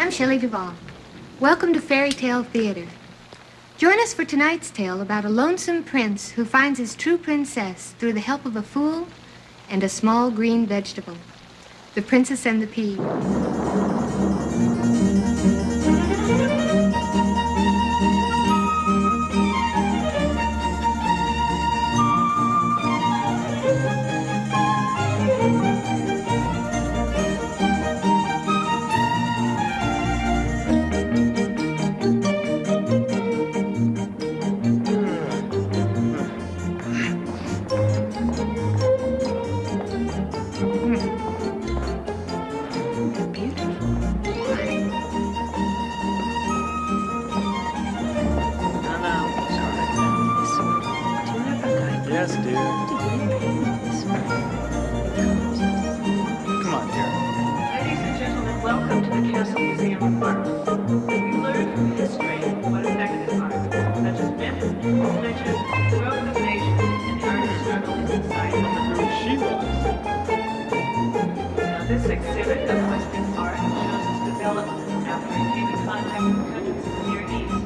I'm Shelley Duvall. Welcome to Faerie Tale Theatre. Join us for tonight's tale about a lonesome prince who finds his true princess through the help of a fool and a small green vegetable. The Princess and the Pea. Yes, dear. Come on, dear. Ladies and gentlemen, welcome to the Castle Museum of Art. We learn from history what affected art, such as myth, legend, growth of nations, and the art struggle inside of the She was. Now, this exhibit of Western art shows its development after it came in contact with countries of the Near East.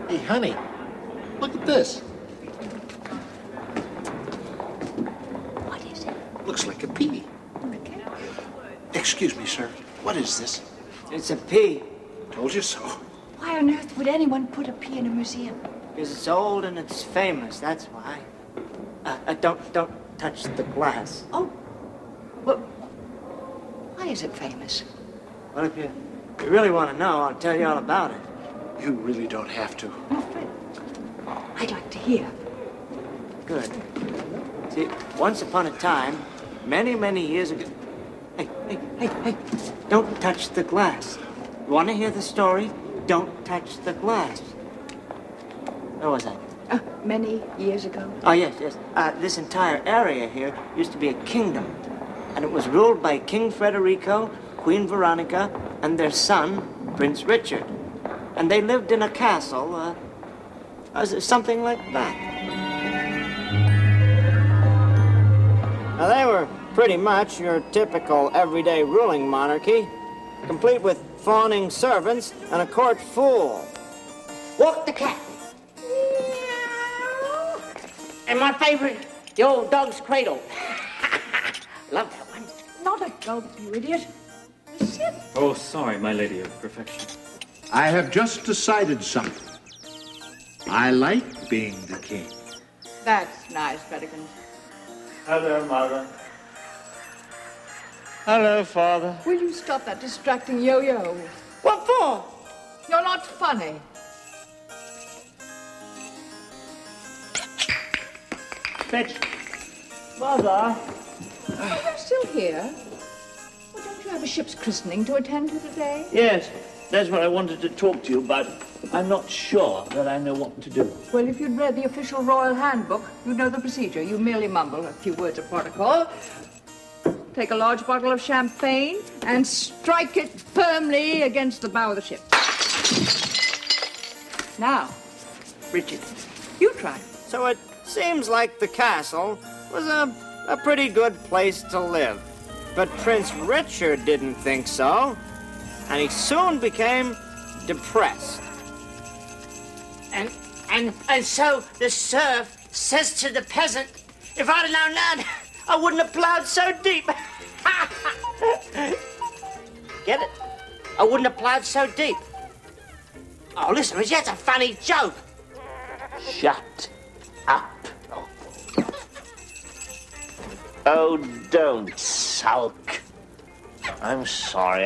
Hey, honey, look at this. What is it? Looks like a pea. Excuse me, sir. What is this? It's a pea. Told you so. Why on earth would anyone put a pea in a museum? Because it's old and it's famous, that's why. Don't touch the glass. Oh, well, why is it famous? Well, if you really want to know, I'll tell you all about it. You really don't have to. No, Fred. I'd like to hear. Good. See, once upon a time, many, many years ago... Hey, don't touch the glass. You want to hear the story? Don't touch the glass. Where was I? Many years ago. Oh, yes. This entire area here used to be a kingdom. And it was ruled by King Federico, Queen Veronica, and their son, Prince Richard. And they lived in a castle, something like that. Now, they were pretty much your typical everyday ruling monarchy, complete with fawning servants and a court fool. Walk the cat. And my favorite, the old dog's cradle. Love that one. Not a dog, you idiot. A ship. Oh, sorry, my lady of perfection. I have just decided something. I like being the king. That's nice, Peregrine. Hello, Mother. Hello, Father. Will you stop that distracting yo-yo? What for? You're not funny. Fetch. Mother. Oh, you're still here? Well, don't you have a ship's christening to attend to today? Yes, that's what I wanted to talk to you about. I'm not sure that I know what to do. Well, if you'd read the official royal handbook, you'd know the procedure. You merely mumble a few words of protocol, take a large bottle of champagne, and strike it firmly against the bow of the ship. Now, Richard, you try. So it seems like the castle was a pretty good place to live. But Prince Richard didn't think so, and he soon became depressed. And so the serf says to the peasant, if I'd have known that, I wouldn't have plowed so deep. Get it? I wouldn't have plowed so deep. Oh, listen, Richie, that's a funny joke. Shut up. Oh, don't sulk. I'm sorry,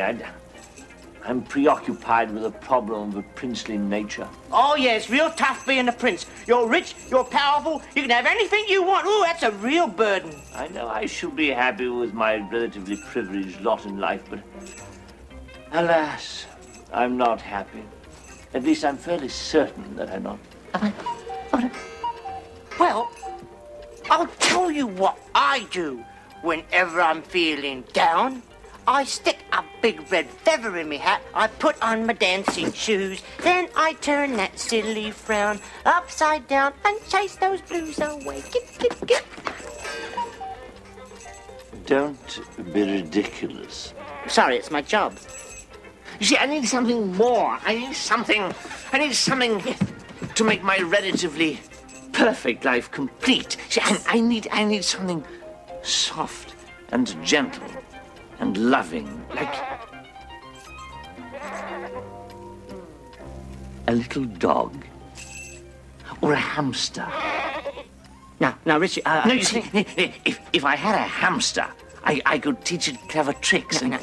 I'm preoccupied with a problem of a princely nature. Oh, yeah, it's real tough being a prince. You're rich, you're powerful, you can have anything you want. Ooh, that's a real burden. I know I should be happy with my relatively privileged lot in life, but alas, I'm not happy. At least I'm fairly certain that I'm not. Well, I'll tell you what I do whenever I'm feeling down. I stick a big red feather in me hat, I put on my dancing shoes, then I turn that silly frown upside down and chase those blues away. Get. Don't be ridiculous. Sorry, it's my job. You see, I need something more. I need something to make my relatively perfect life complete. See, I need something soft and gentle and loving, like a little dog or a hamster. Now, Richie, No, you see, if I had a hamster, I could teach it clever tricks. No.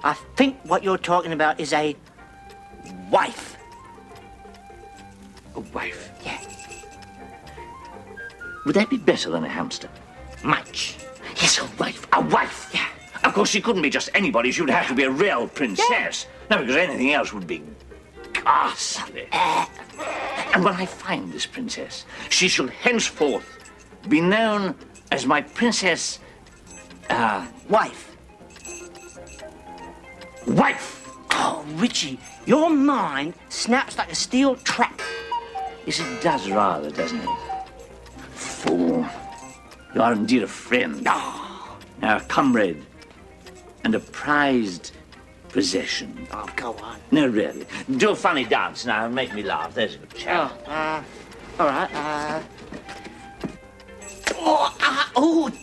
I think what you're talking about is a wife. A wife? Yeah. Would that be better than a hamster? Much. Yes, a wife. A wife. Yeah. Of course, she couldn't be just anybody. She would have to be a real princess. No, because anything else would be ghastly. And when I find this princess, she shall henceforth be known as my princess... Wife. Wife! Oh, Richie, your mind snaps like a steel trap. Yes, it does rather, doesn't it? Fool. You are indeed a friend. Oh. A comrade. And a prized possession. Oh, go on. No, really. Do a funny dance now and make me laugh. There's a good chap. All right,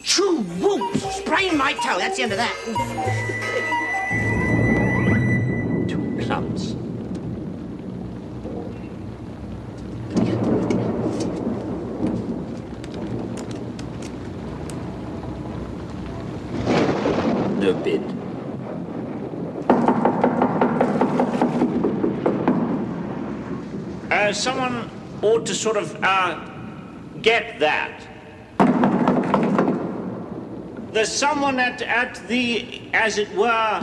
choo, woo, sprain my toe. That's the end of that. 2 clubs. No bid. Someone ought to sort of, get that. There's someone at the, as it were,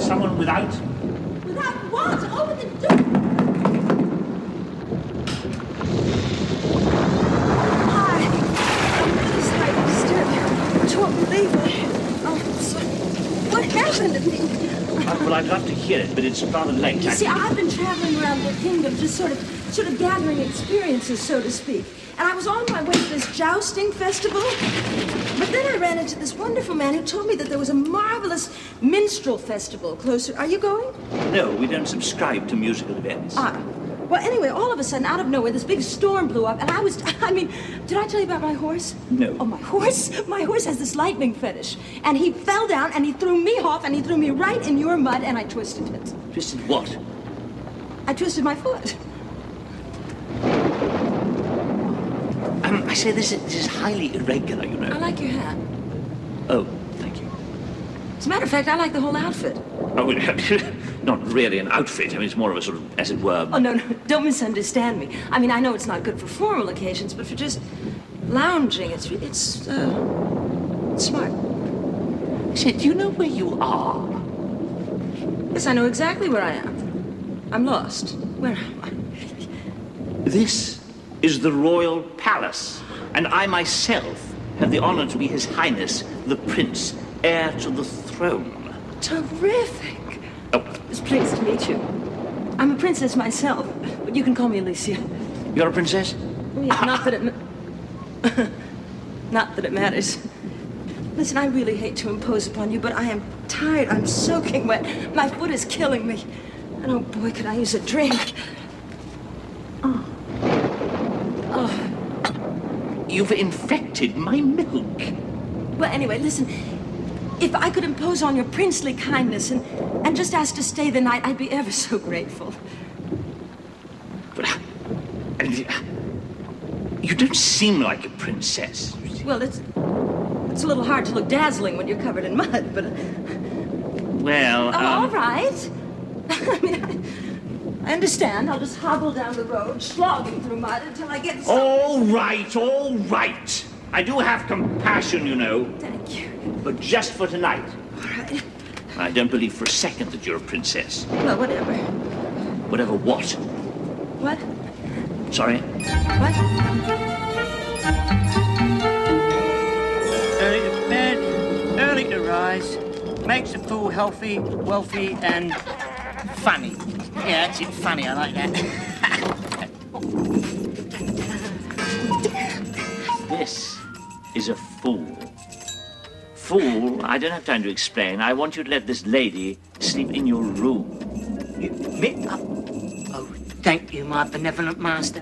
someone without? Without what? Open the door! Hi. I'm really sorry to disturb you. I don't believe it. Oh, sorry. What happened to me? Well, I'd love to hear it, but it's rather late. You see, I've been traveling around the kingdom, just sort of gathering experiences, so to speak. And I was on my way to this jousting festival, but then I ran into this wonderful man who told me that there was a marvelous minstrel festival closer. Are you going? No, we don't subscribe to musical events. Well, anyway, all of a sudden, out of nowhere, this big storm blew up, and did I tell you about my horse? No. Oh, my horse? My horse has this lightning fetish, and he fell down, and he threw me off, and he threw me right in your mud, and I twisted it. Twisted what? I twisted my foot. I say this is highly irregular, you know. I like your hat. Oh, thank you. As a matter of fact, I like the whole outfit. Oh, not really an outfit. I mean, it's more of a sort of, as it were... Oh, no, don't misunderstand me. I mean, I know it's not good for formal occasions, but for just lounging, it's smart. Say, do you know where you are? Yes, I know exactly where I am. I'm lost. Where am I? This is the royal palace, and I myself have the honor to be His Highness, the Prince, heir to the throne. Terrific. Oh. It's pleased to meet you. I'm a princess myself, but you can call me Alecia. You're a princess? Yeah, not that it matters. Listen, I really hate to impose upon you, but I am tired. I'm soaking wet. My foot is killing me. And oh boy, could I use a drink. Oh. You've infected my milk. Well, anyway, listen. If I could impose on your princely kindness and just ask to stay the night, I'd be ever so grateful. But you don't seem like a princess. Well, it's a little hard to look dazzling when you're covered in mud, but... Well, Oh, all right. I mean, I understand. I'll just hobble down the road, slogging through mud until I get... All right, all right. I do have compassion, you know. Thank you. But just for tonight. All right. I don't believe for a second that you're a princess. Well, whatever. Whatever what? What? Sorry? What? Early to bed, early to rise. makes a fool healthy, wealthy, and funny. Yeah, that's it, funny. I like that. This is a fool. Fool, I don't have time to explain. I want you to let this lady sleep in your room. Oh, thank you, my benevolent master.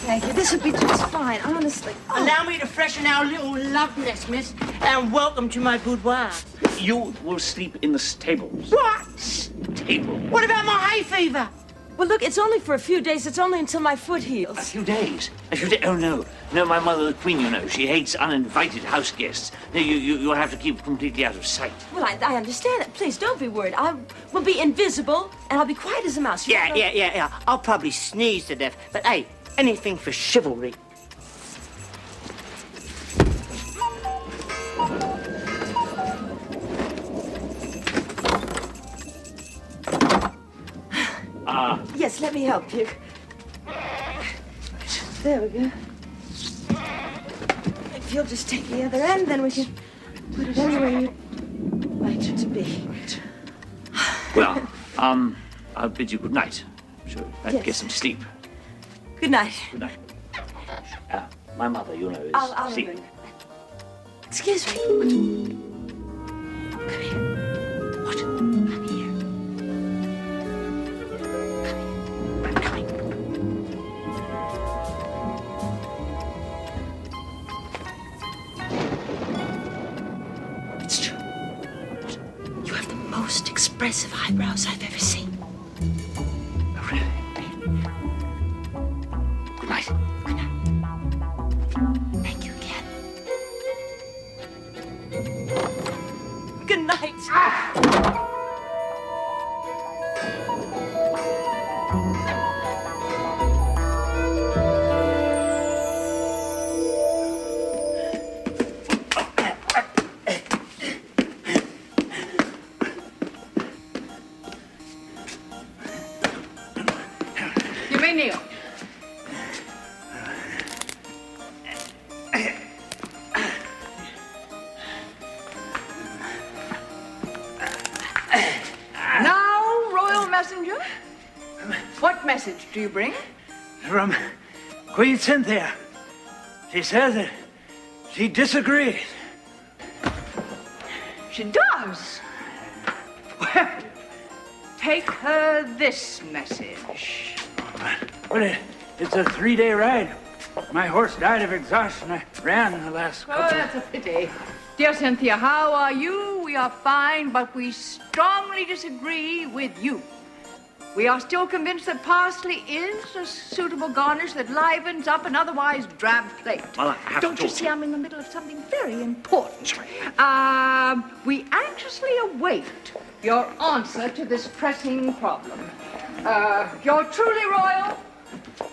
Thank you. This will be just fine, honestly. Allow me to freshen our little love nest, miss, and welcome to my boudoir. You will sleep in the stables. What? Stable? What about my hay fever? Well, look, it's only for a few days. It's only until my foot heals. A few days? A few days? Oh, no. No, my mother, the Queen, you know, she hates uninvited house guests. No, you'll have to keep completely out of sight. Well, I understand that. Please, don't be worried. I will be invisible, and I'll be quiet as a mouse. Yeah. I'll probably sneeze to death, but hey, anything for chivalry. Yes, let me help you. There we go. If you'll just take the other end, then we can put it anywhere you'd like it to be. Well, I'll bid you good night. I'm sure I'd Yes. get some sleep. Good night. Good night. My mother, you know, is I'll sick. ring. Excuse me. Come here. What? Come here. I'm coming. It's true. You have the most expressive eyebrows I've ever seen. Oh, really? Good night. Good night. Thank you again. Good night. You may kneel. Now, Royal Messenger, what message do you bring? From Queen Cynthia. She says that she disagrees. She does. Well, take her this message. But it's a 3-day ride. My horse died of exhaustion. I ran the last Oh, couple. that's a pity. Dear Cynthia, how are you? We are fine, but we strongly disagree with you. We are still convinced that parsley is a suitable garnish that livens up an otherwise drab plate. Well, I have Don't to you talk see to I'm in the middle of something very important? Sorry. We anxiously await your answer to this pressing problem. You're truly royal,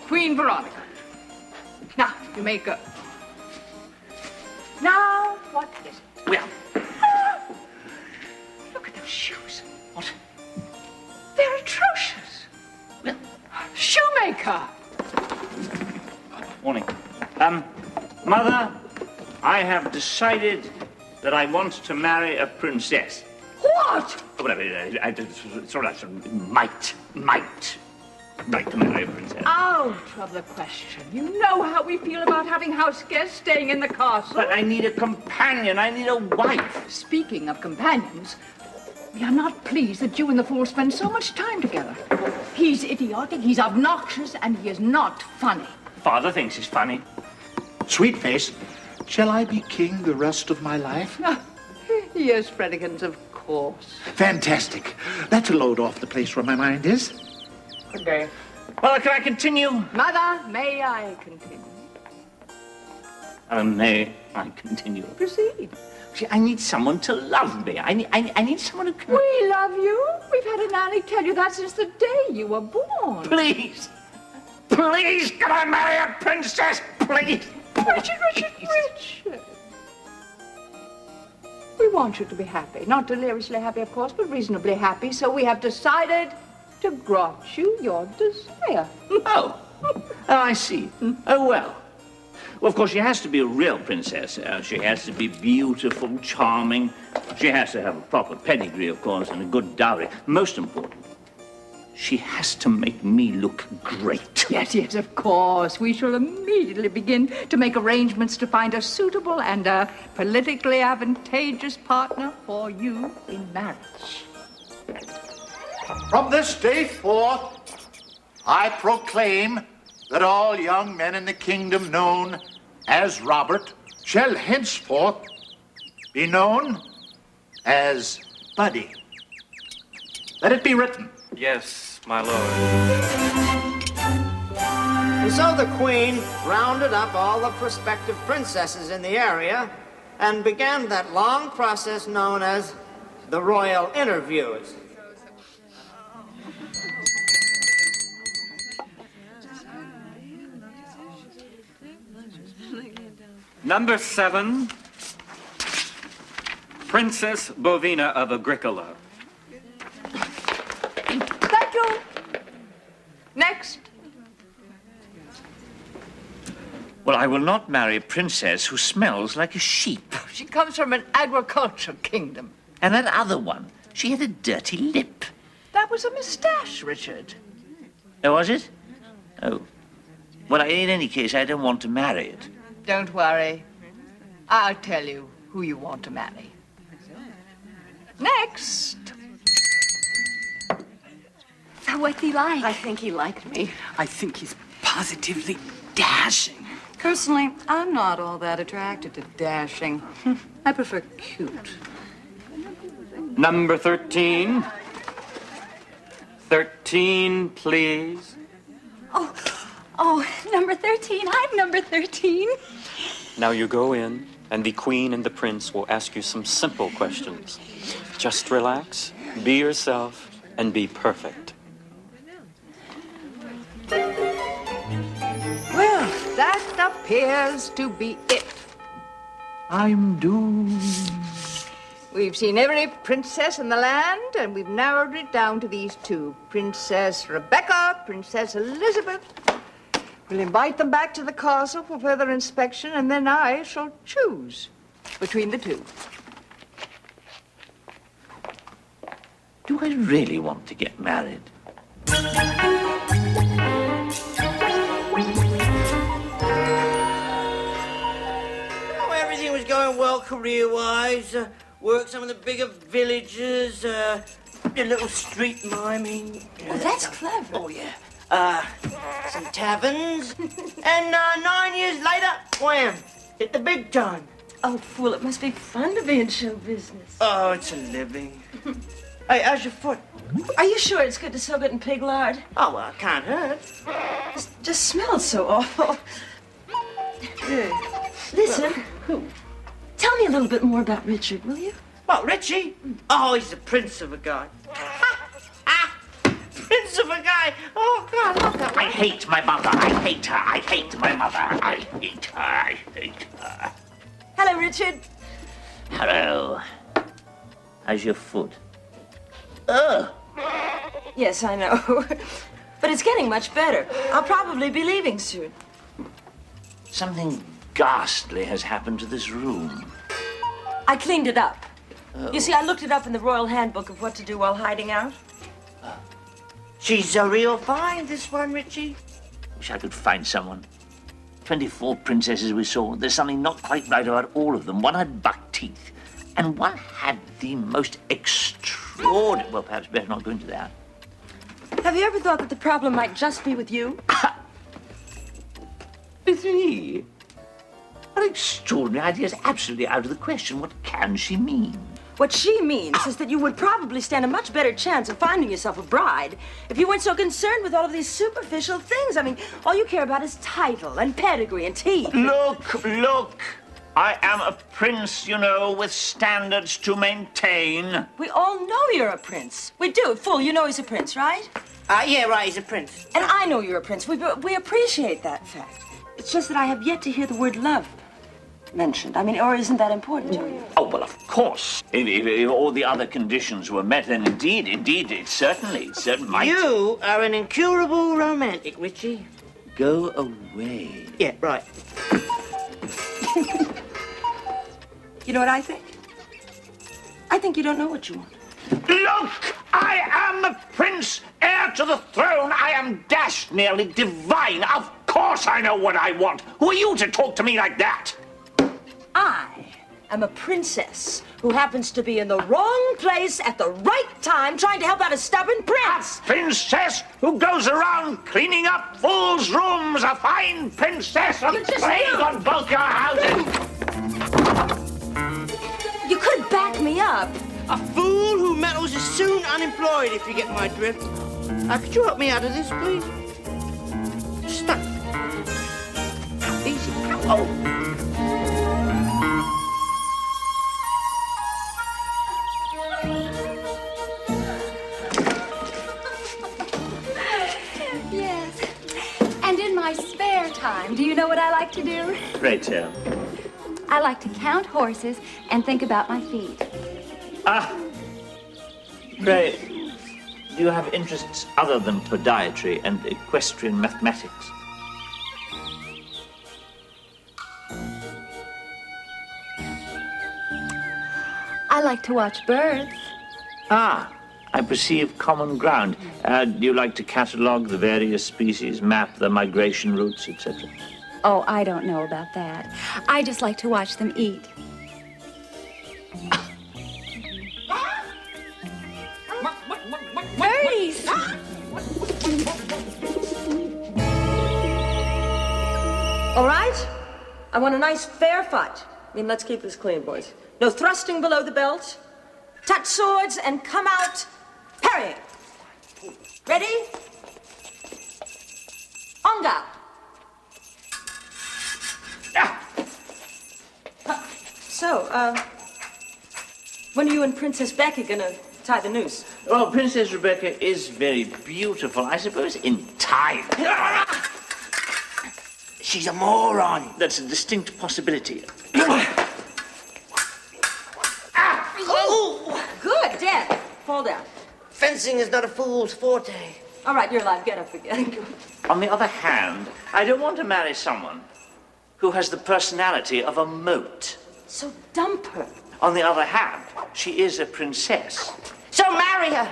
Queen Veronica. Now, you may go. Now, what is it? Well, Look at those shoes. what? They're atrocious. Well, Shoemaker! morning. Mother, I have decided that I want to marry a princess. What? Oh, whatever, it's all right. Might to marry a princess. Out of the question. You know how we feel about having house guests staying in the castle. But I need a companion. I need a wife. Speaking of companions, we are not pleased that you and the fool spend so much time together. He's idiotic, he's obnoxious, and he is not funny. Father thinks he's funny. Sweet face, shall I be king the rest of my life? Yes, Fredikins, of course. Fantastic. That's a load off the place where my mind is. Good day. Well, can I continue? Mother, may I continue? May I continue? Proceed. See, I need someone to love me. I need someone who can... We love you. We've had a nanny tell you that since the day you were born. Please, can I marry a princess? Please. Richard. We want you to be happy. Not deliriously happy, of course, but reasonably happy. So we have decided to grant you your desire. Oh, I see. Oh, well. Well, of course, she has to be a real princess. She has to be beautiful, charming. She has to have a proper pedigree, of course, and a good dowry. Most important, she has to make me look great. Yes, yes, of course. We shall immediately begin to make arrangements to find a suitable and a politically advantageous partner for you in marriage. From this day forth, I proclaim that all young men in the kingdom known as Robert shall henceforth be known as Buddy. Let it be written. Yes, my lord. And so the queen rounded up all the prospective princesses in the area and began that long process known as the royal interviews. Number 7, Princess Bovina of Agricola. Thank you. Next. Well, I will not marry a princess who smells like a sheep. She comes from an agricultural kingdom. And that other one, she had a dirty lip. That was a moustache, Richard. Oh, was it? Oh. Well, in any case, I don't want to marry it. Don't worry. I'll tell you who you want to marry. Next. What's he like? I think he liked me. I think he's positively dashing. Personally, I'm not all that attracted to dashing. I prefer cute. Number 13. 13, please. Oh, number 13. I'm number 13. Now you go in, and the queen and the prince will ask you some simple questions. Just relax, be yourself, and be perfect. Well, that appears to be it. I'm doomed. We've seen every princess in the land, and we've narrowed it down to these two. Princess Rebecca, Princess Elizabeth. We'll invite them back to the castle for further inspection, and then I shall choose between the two. Do I really want to get married? Oh, everything was going well career-wise. Worked some of the bigger villages, a little street miming. Oh, that's clever. Oh, yeah. Some taverns. And 9 years later, wham, hit the big time. Oh, fool, it must be fun to be in show business. Oh, it's a living. Hey, how's your foot? Are you sure it's good to soak it in pig lard? Oh, well, it can't hurt. It just smells so awful. Listen, tell me a little bit more about Richard, will you? What, Richie? Oh, he's the prince of a guy. Prince of a guy. Oh, God, I love that one. I hate my mother. I hate her. I hate my mother. I hate her. I hate her. Hello, Richard. Hello. How's your foot? Ugh. Yes, I know. But it's getting much better. I'll probably be leaving soon. Something ghastly has happened to this room. I cleaned it up. You see, I looked it up in the Royal Handbook of what to do while hiding out. She's a real find, this one, Richie. Wish I could find someone. 24 princesses we saw. There's something not quite right about all of them. One had buck teeth, and one had the most extraordinary... Well, perhaps better not go into that. Have you ever thought that the problem might just be with you? With me? What extraordinary idea is absolutely out of the question. What can she mean? What she means is that you would probably stand a much better chance of finding yourself a bride if you weren't so concerned with all of these superficial things. I mean, all you care about is title and pedigree and teeth. Look. I am a prince, you know, with standards to maintain. We all know you're a prince. We do. Fool, you know he's a prince, right? Yeah, right, he's a prince. And I know you're a prince. We appreciate that fact. It's just that I have yet to hear the word love mentioned. I mean, or isn't that important to you? Oh, well, of course. If all the other conditions were met, then indeed, it certainly might. You are an incurable romantic, Richie. Go away. Yeah, right. You know what I think? I think you don't know what you want. Look! I am the prince, heir to the throne. I am dashed nearly divine. Of course I know what I want. Who are you to talk to me like that? I am a princess who happens to be in the wrong place at the right time trying to help out a stubborn prince. A princess who goes around cleaning up fools' rooms. A fine princess. A plague on both your houses. You could back me up. A fool who meddles is soon unemployed, if you get my drift. Could you help me out of this, please? Stuck. Easy. Oh. Yes. And in my spare time, do you know what I like to do? Pray tell. I like to count horses and think about my feet. Pray, do you have interests other than podiatry and equestrian mathematics? I like to watch birds. I perceive common ground. Do you like to catalogue the various species, map the migration routes, etc.? Oh, I don't know about that. I just like to watch them eat. Birdies! All right? I want a nice fair fight. I mean, let's keep this clean, boys. No thrusting below the belt. Touch swords and come out parrying. Ready? Onga. So, when are you and Princess Becky gonna tie the noose? Well, Princess Rebecca is very beautiful. I suppose in time. She's a moron. That's a distinct possibility. Oh! Good, Dad. Fall down. Fencing is not a fool's forte. All right, you're alive. Get up again. On the other hand, I don't want to marry someone who has the personality of a moat. So dump her. On the other hand, she is a princess. So marry her.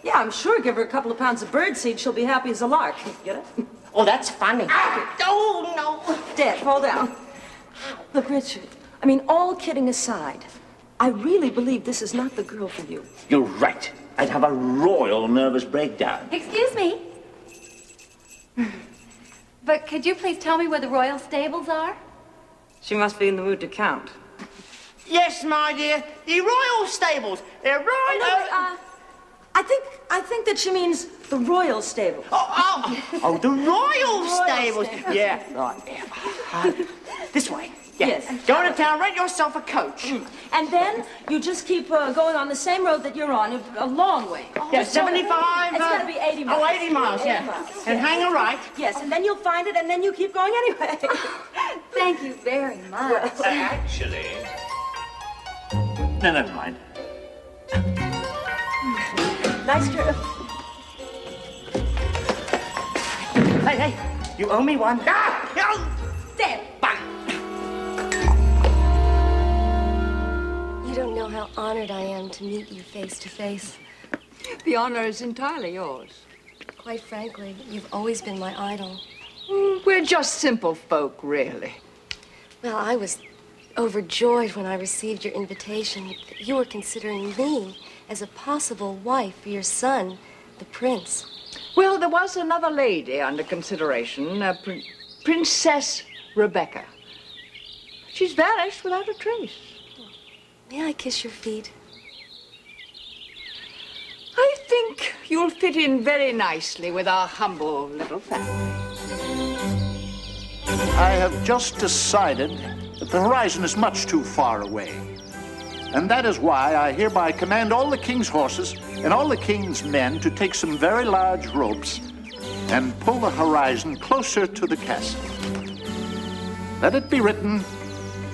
Yeah, I'm sure give her a couple of pounds of birdseed, she'll be happy as a lark. Get it? Oh, that's funny. Oh, no. Dad, fall down. Look, Richard, I mean, all kidding aside, I really believe this is not the girl for you. You're right. I'd have a royal nervous breakdown. Excuse me. But could you please tell me where the royal stables are? She must be in the mood to count. Yes, my dear. The royal stables. They're right. I think that she means the royal stable. Oh, the royal stables. Yeah, right. This way. Yeah. Yes. Go to town, rent yourself a coach. And then you just keep going on the same road that you're on, a long way. Yeah, 75. It's got to be 80 miles. Oh, 80 miles, yeah. 80 miles. And hang a right. Yes, and then you'll find it, and then you keep going anyway. Thank you very much. Actually... No, never mind. Nice trip. Hey, you owe me one. Dad. You don't know how honored I am to meet you face to face. The honor is entirely yours. Quite frankly, you've always been my idol. We're just simple folk, really. Well, I was overjoyed when I received your invitation. You were considering me as a possible wife for your son, the prince. Well, there was another lady under consideration, Princess Rebecca. She's vanished without a trace. May I kiss your feet? I think you'll fit in very nicely with our humble little family. I have just decided that the horizon is much too far away. And that is why I hereby command all the king's horses and all the king's men to take some very large ropes and pull the horizon closer to the castle. Let it be written,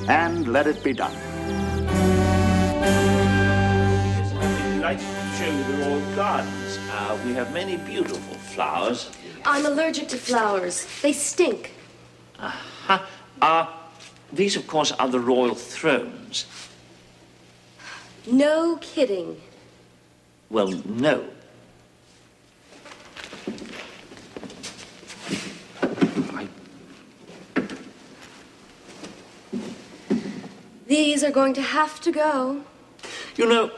and let it be done. I'd like to show you the royal gardens. We have many beautiful flowers. I'm allergic to flowers. They stink. these, of course, are the royal thrones. No kidding. Well, no. These are going to have to go. You know,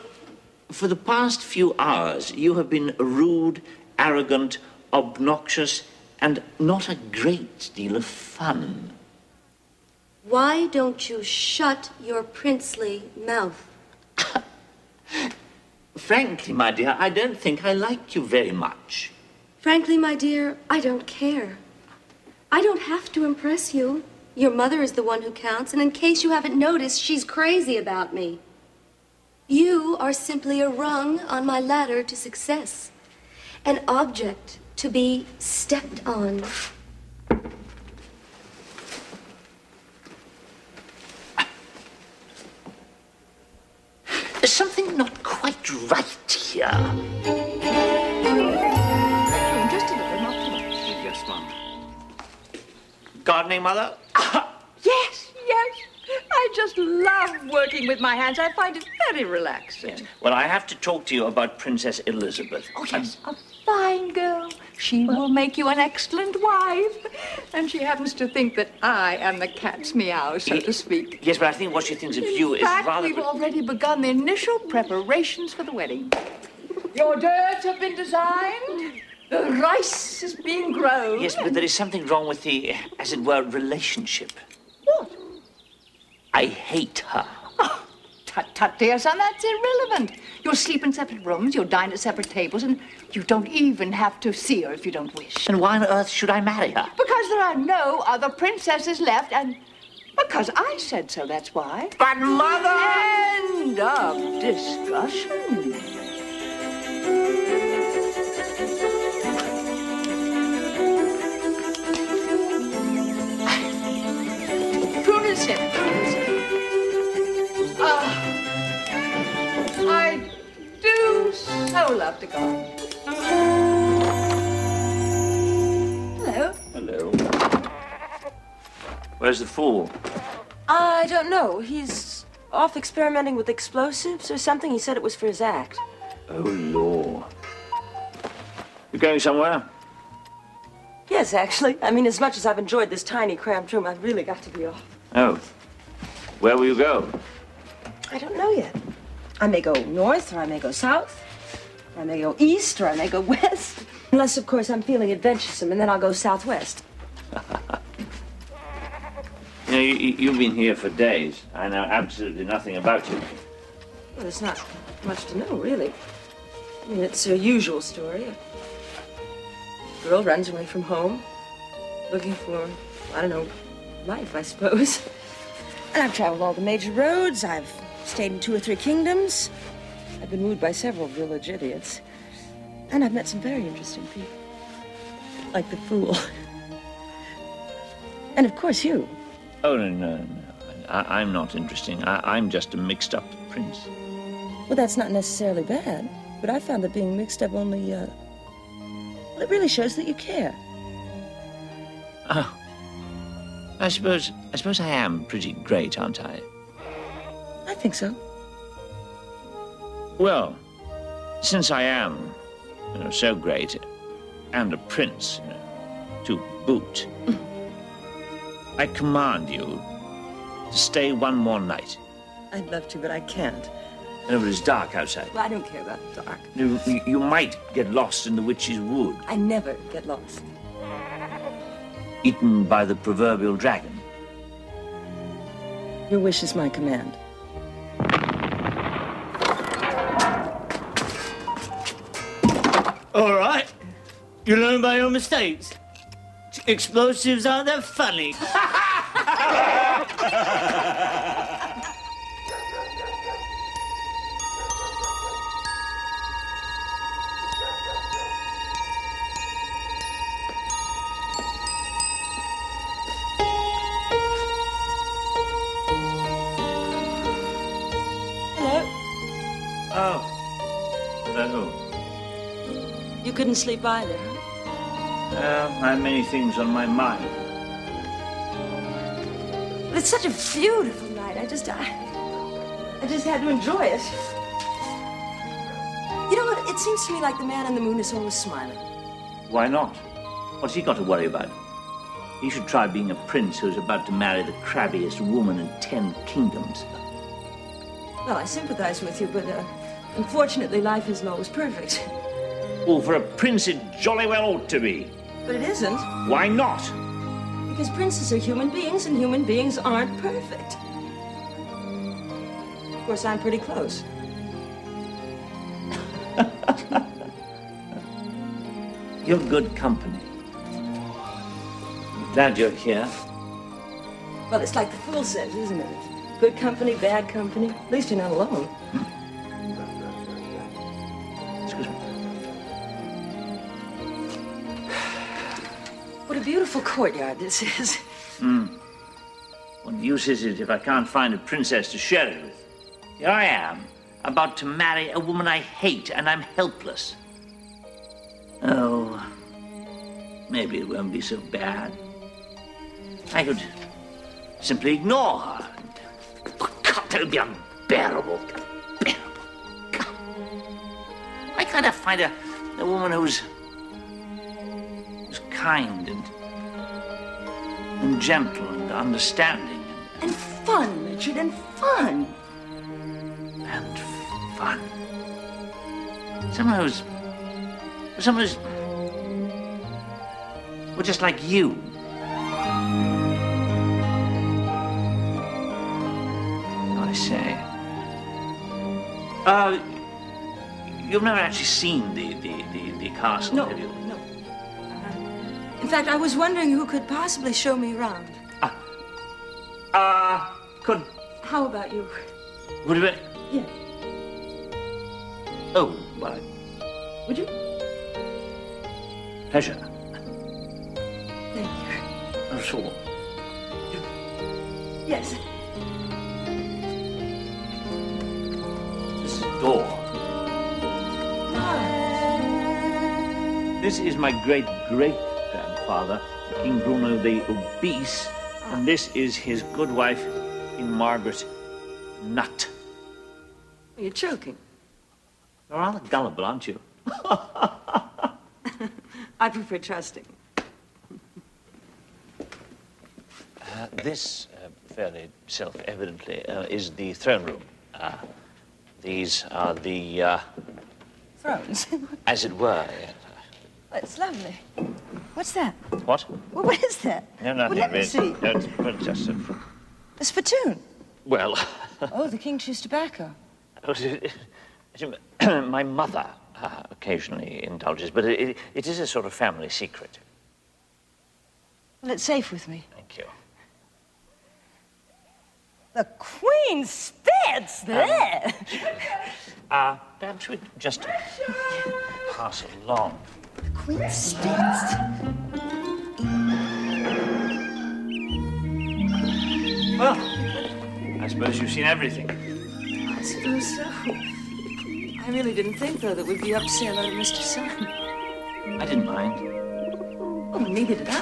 for the past few hours, you have been rude, arrogant, obnoxious, and not a great deal of fun. Why don't you shut your princely mouth? Frankly, my dear, I don't think I like you very much. Frankly, my dear, I don't care. I don't have to impress you. Your mother is the one who counts, and in case you haven't noticed, she's crazy about me. You are simply a rung on my ladder to success, an object to be stepped on. There's something not quite right here. Just a little, not too much. Yes, Mum. Gardening, Mother? Yes, yes. I just love working with my hands. I find it very relaxing. Yes. Well, I have to talk to you about Princess Elizabeth. Oh, yes, a fine girl. She will make you an excellent wife. And she happens to think that I am the cat's meow, so to speak. Yes, but I think what she thinks of you is In fact, rather... we've already begun the initial preparations for the wedding. The hors d'oeuvres have been designed. The rice is being grown. Yes, but there is something wrong with the, as it were, relationship. What? I hate her. Oh, tut, dear son, that's irrelevant. You'll sleep in separate rooms, you'll dine at separate tables, and you don't even have to see her if you don't wish. And why on earth should I marry her? Because there are no other princesses left, and because I said so, that's why. But, Mother! End of discussion. I do so love to garden. Hello. Hello. Where's the fool? I don't know. He's off experimenting with explosives or something. He said it was for his act. Oh, Lord. You going somewhere? Yes, actually. I mean, as much as I've enjoyed this tiny, cramped room, I've really got to be off. Oh. Where will you go? I don't know yet. I may go north, or I may go south, or I may go east, or I may go west. Unless, of course, I'm feeling adventuresome, and then I'll go southwest. You know, you've been here for days. I know absolutely nothing about you. Well, there's not much to know, really. I mean, it's a usual story. A girl runs away from home, looking for, I don't know, life, I suppose. And I've traveled all the major roads. I've stayed in 2 or 3 kingdoms. I've been wooed by several village idiots. And I've met some very interesting people. Like the fool. And, of course, you. Oh, no. I'm not interesting. I'm just a mixed-up prince. Well, that's not necessarily bad. But I found that being mixed up only, well, it really shows that you care. Oh. I suppose I am pretty great, aren't I? I think so. Well, since I am, so great, and a prince, to boot, I command you to stay one more night. I'd love to, but I can't. No, but it's dark outside. Well, I don't care about the dark. You might get lost in the witch's wood. I never get lost. Eaten by the proverbial dragon. Your wish is my command. All right. You learn by your mistakes. Explosives aren't that funny. Oh. Hello. You couldn't sleep either, huh? I have many things on my mind. But it's such a beautiful night. I just had to enjoy it. You know what? It seems to me like the man in the moon is always smiling. Why not? What's he got to worry about? He should try being a prince who's about to marry the crabbiest woman in 10 kingdoms. Well, I sympathize with you, but unfortunately, life isn't always perfect. Well, for a prince, it jolly well ought to be. But it isn't. Why not? Because princes are human beings, and human beings aren't perfect. Of course, I'm pretty close. You're good company. I'm glad you're here. Well, it's like the fool says, isn't it? Good company, bad company. At least you're not alone. Excuse me. What a beautiful courtyard this is. What use is it if I can't find a princess to share it with? Here I am, about to marry a woman I hate, and I'm helpless. Oh, maybe it won't be so bad. I could simply ignore her. Oh, God, that would be unbearable. Unbearable. God. Why can't I find a woman who's kind and gentle and understanding and fun, Richard, and fun. And fun. Someone who's well, just like you. I say. You've never actually seen the castle, no, have you? No. In fact, I was wondering who could possibly show me around. Could. How about you? Would it? Yeah. Oh, well. Would you? Pleasure. Thank you. Oh, sure. Yes. This is the door. This is my great-great-grandfather, King Bruno the Obese, and this is his good wife, King Margaret Nut. You're joking. You're rather gullible, aren't you? I prefer trusting. This, fairly self-evidently, is the throne room. These are the, Thrones? as it were. It's lovely. What's that? What? Well, what is that? No, nothing. Well, let me see. No, it's just a... A spittoon. Well... Oh, the king chews tobacco. My mother occasionally indulges, but it is a sort of family secret. Well, it's safe with me. Thank you. The Queen spits there. Perhaps we'd just pass along. The Queen spits. Well, I suppose you've seen everything. I suppose so. I really didn't think, though, that we'd be up to see hello to Mr. Sun. I didn't mind. Oh, neither did I.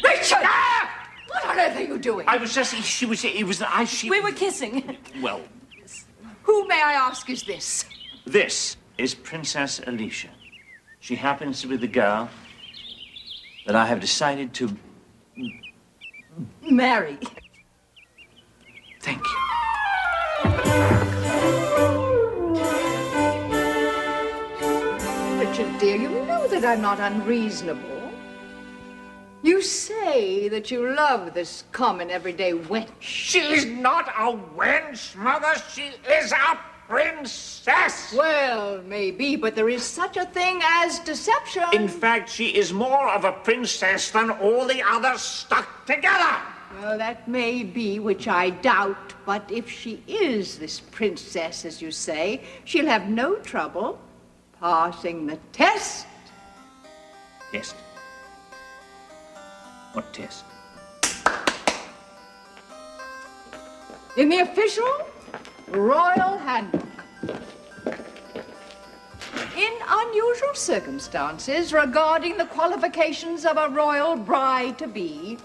Richard! Ah! What on earth are you doing? I was just, she... We were kissing. Well... Who, may I ask, is this? This is Princess Alecia. She happens to be the girl that I have decided to... Marry. Thank you. Richard, dear, you know that I'm not unreasonable. You say that you love this common, everyday wench. She's not a wench, Mother. She is a princess. Well, maybe, but there is such a thing as deception. In fact, she is more of a princess than all the others stuck together. Well, that may be, which I doubt, but if she is this princess, as you say, she'll have no trouble passing the test. Test? What test? In the official royal handbook. In unusual circumstances regarding the qualifications of a royal bride-to-be,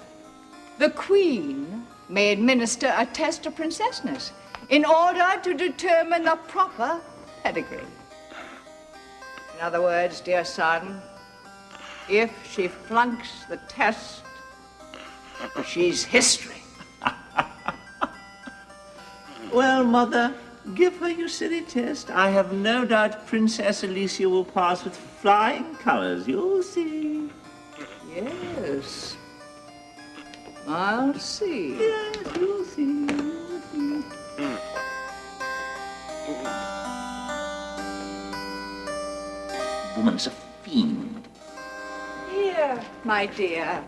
the Queen may administer a test of princessness in order to determine the proper pedigree. In other words, dear son, if she flunks the test, she's history. Well, Mother, give her your silly test. I have no doubt Princess Alecia will pass with flying colors. You'll see. Yes. I'll see. Yes, you'll see. You'll see. Woman's a fiend. Here, my dear,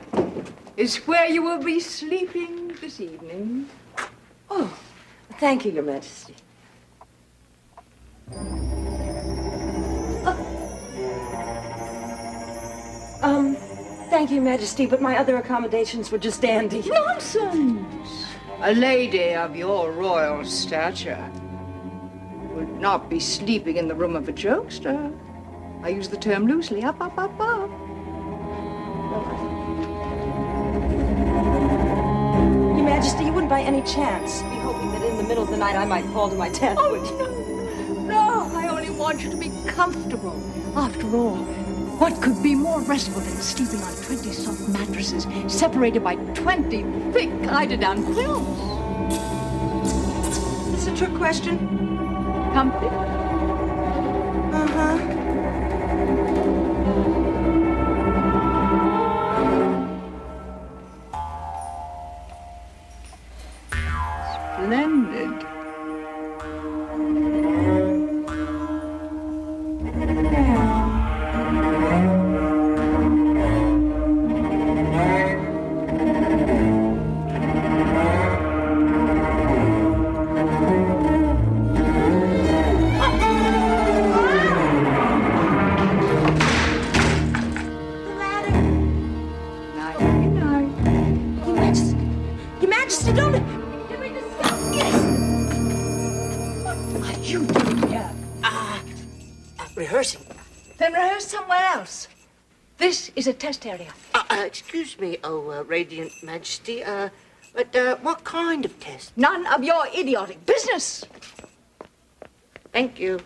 is where you will be sleeping this evening. Oh, thank you, Your Majesty. Thank you, Majesty, but my other accommodations were just dandy. Nonsense! A lady of your royal stature would not be sleeping in the room of a jokester. I use the term loosely. Up, up, up, up. Your Majesty, you wouldn't by any chance be hoping that in the middle of the night I might fall to my death, would you? No, I only want you to be comfortable. After all, what could be more restful than sleeping on 20 soft mattresses separated by 20 thick eiderdown quilts? Is this a trick question? Comfy? Uh-huh. Splendid. Rehearsing? Then rehearse somewhere else. This is a test area. Excuse me, Radiant Majesty, but what kind of test? None of your idiotic business. Thank you.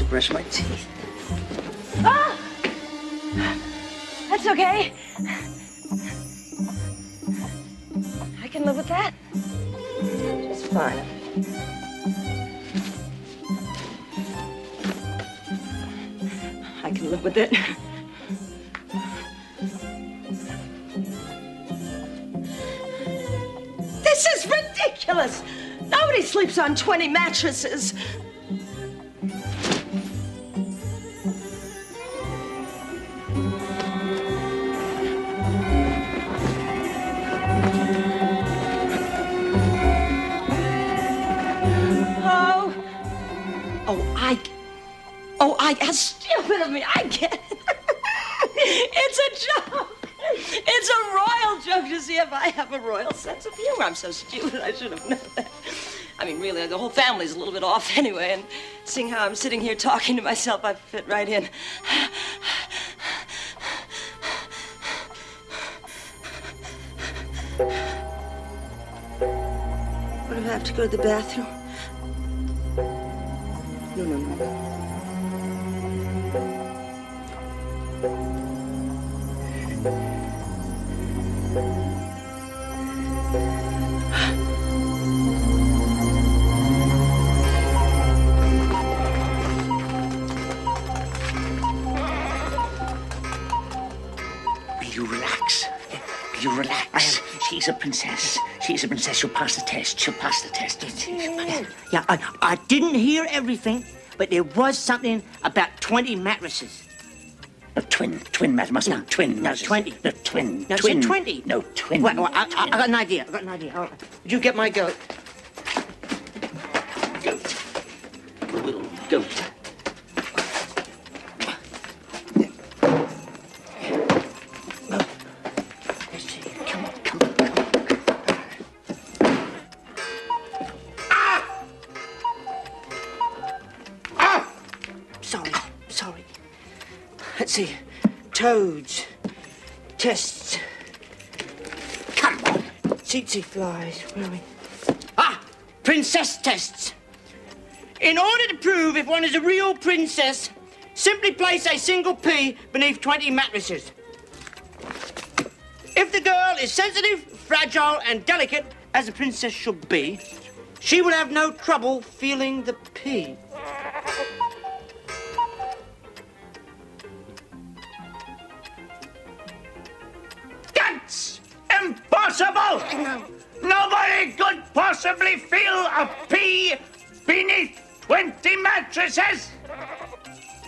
Brush my teeth. Ah! That's okay. I can live with that. Just fine. I can live with it. This is ridiculous! Nobody sleeps on 20 mattresses. How stupid of me. I get it. It's a joke. It's a royal joke to see if I have a royal sense of humor. I'm so stupid. I should have known that. I mean, really, the whole family's a little bit off anyway, and seeing how I'm sitting here talking to myself, I fit right in. What, if I have to go to the bathroom? No. You relax. She's a princess. She's a princess. She'll pass the test. She'll pass the test. Yeah, I didn't hear everything, but there was something about 20 mattresses. No, twin matter must be twin. No, 20. No, twin. No, twin. 20. No, twin. Well, I got an idea. All right. Did you get my goat? Goat. Little goat. sorry. Let's see. Toads. Tests. Come on. Tsetse flies. Where are we? Ah! Princess tests. In order to prove if one is a real princess, simply place a single pea beneath 20 mattresses. If the girl is sensitive, fragile, and delicate, as a princess should be, she will have no trouble feeling the pea. That's impossible! Nobody could possibly feel a pea beneath 20 mattresses!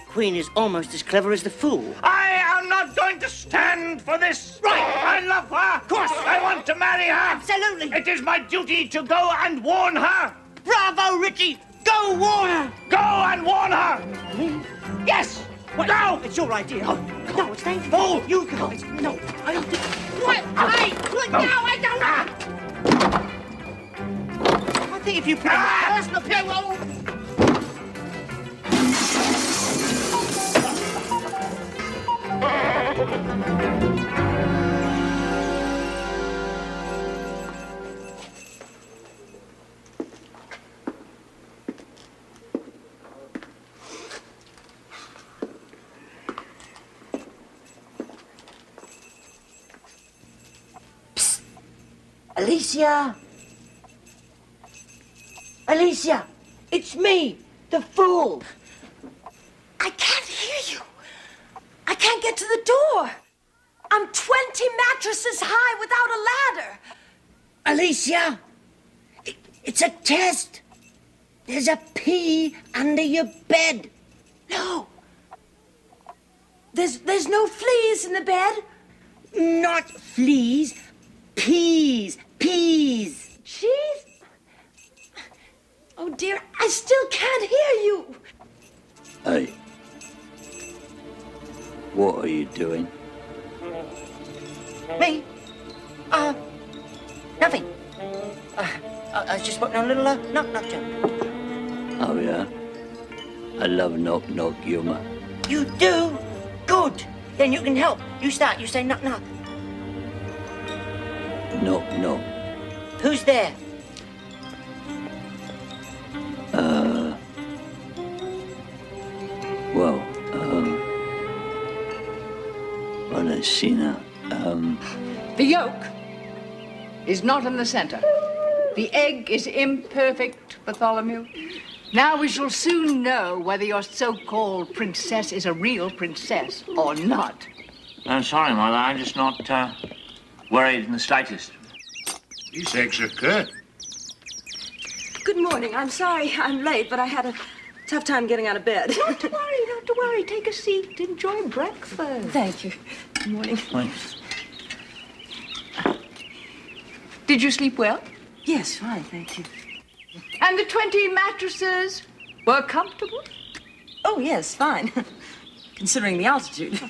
Queen is almost as clever as the fool. I am not going to stand for this. Right. I love her. Of course. I want to marry her. Absolutely. It is my duty to go and warn her. Bravo, Richie. Go warn her. Go and warn her. Me? Yes. What? Go. It's your idea. No, no it's dangerous. Fool. You go. No, I don't think... What? Hey, look, no, I don't... I think if you put personal payroll... Psst. Alecia! Alecia! It's me, the fool! I can't hear you. I can't get to the door. I'm 20 mattresses high without a ladder. Alecia! It's a test. There's a pea under your bed. No. There's no fleas in the bed? Not fleas. Peas. Peas. Cheese? Oh, dear, I still can't hear you. Hey. What are you doing? Me? Nothing. I was just putting on a little knock-knock joke. Oh, yeah? I love knock-knock humor. You do? Good. Then you can help. You start. You say knock-knock. Knock-knock. Who's there? Well, let's see now. The yolk is not in the center. The egg is imperfect, Bartholomew. Now we shall soon know whether your so-called princess is a real princess or not. I'm sorry, Mother. I'm just not worried in the slightest. These eggs are good. Good morning. I'm sorry I'm late, but I had a tough time getting out of bed. Not to worry, not to worry. Take a seat. Enjoy breakfast. Thank you. Good morning. Thanks. Did you sleep well? Yes, fine, thank you. And the 20 mattresses were comfortable? Oh, yes, fine. Considering the altitude.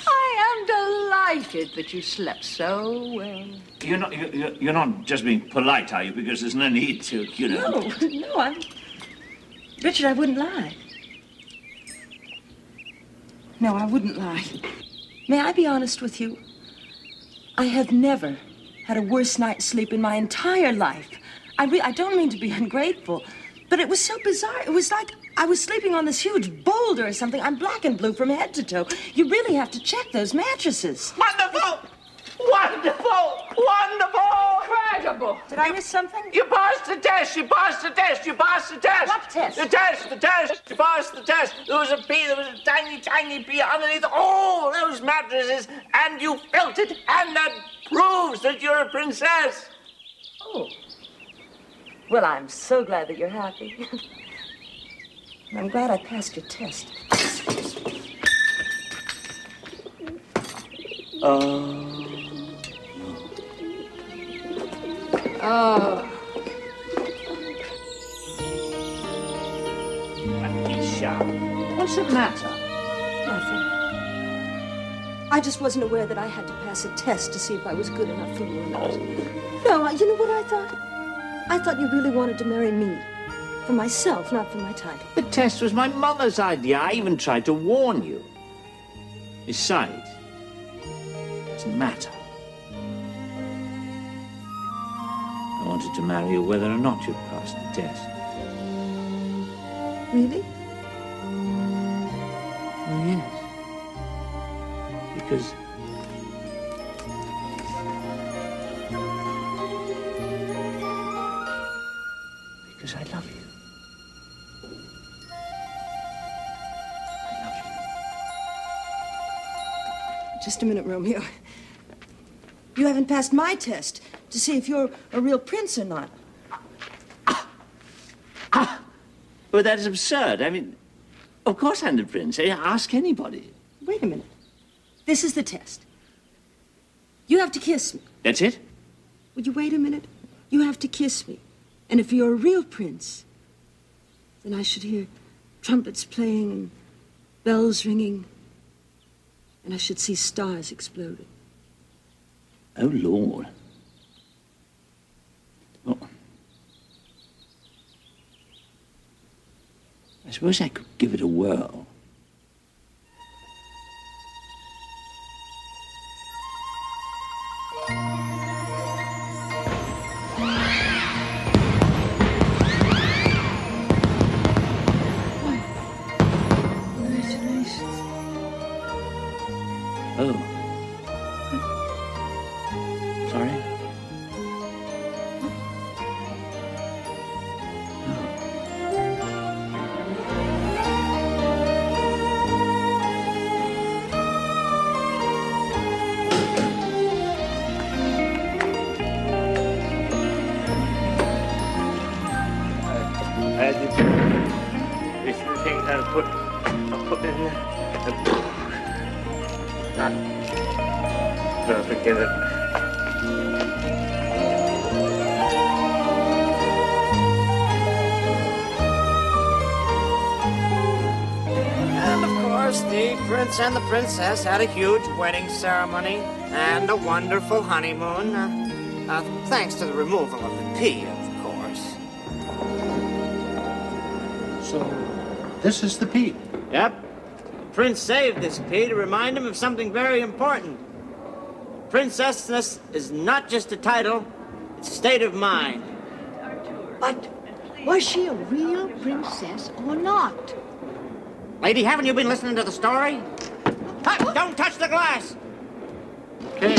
I am delighted that you slept so well. You're not just being polite, are you? Because there's no need to, you know. No, I'm... Richard, I wouldn't lie. No, I wouldn't lie. May I be honest with you? I have never had a worse night's sleep in my entire life. I don't mean to be ungrateful, but it was so bizarre. It was like I was sleeping on this huge boulder or something. I'm black and blue from head to toe. You really have to check those mattresses. Wonderful! Wonderful! Wonderful! Incredible! Did I miss something? You passed the test! You passed the test! You passed the test! What test? The test! The test! You passed the test! There was a pea, there was a tiny, tiny pea underneath all those mattresses, and you felt it, and that proves that you're a princess! Oh. Well, I'm so glad that you're happy. I'm glad I passed your test. Oh. Alecia, What's the matter? Nothing. I just wasn't aware that I had to pass a test to see if I was good enough for you or not. No, you know what I thought? I thought you really wanted to marry me. For myself, not for my title. The test was my mother's idea. I even tried to warn you. Besides, it doesn't matter. I wanted to marry you whether or not you'd passed the test. Really? Oh, yes. Because I love you. Just a minute, Romeo. You haven't passed my test to see if you're a real prince or not. But that is absurd. I mean, of course I'm the prince. Ask anybody. Wait a minute. This is the test. You have to kiss me. That's it? Would you wait a minute? You have to kiss me. And if you're a real prince, then I should hear trumpets playing and bells ringing, and I should see stars exploding. Oh, Lord. Well, I suppose I could give it a whirl. Oh. Sorry? These things I'll put in there. Don't forget it. And of course, the prince and the princess had a huge wedding ceremony and a wonderful honeymoon. Thanks to the removal of the P, of course. So, this is the P? Yep. Prince saved this P to remind him of something very important. Princessness is not just a title, it's a state of mind. But was she a real princess or not? Lady, haven't you been listening to the story? Don't touch the glass! Okay.